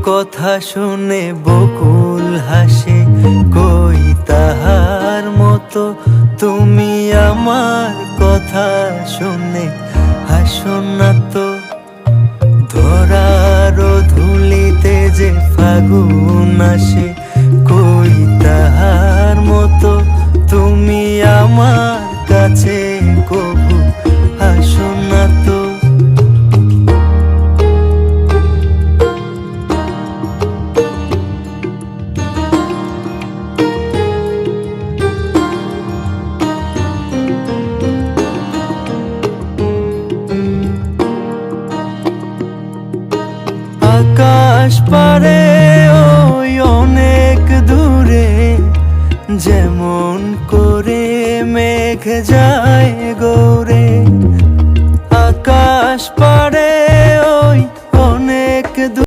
কথা শুনে বকুল হাসে, কই তাহার মতো তুমি আমার কথা শুনে হাসো না তো। ধরার ধুলিতে যে ফাগুন আসে, কই তাহার মতো তুমি আমার কাছে কবু হাসো না তো। আকাশ পারে ওই অনেক দূরে, যেমন করে মেঘ যায় গৌরে। আকাশ পারে ওই অনেক দূরে।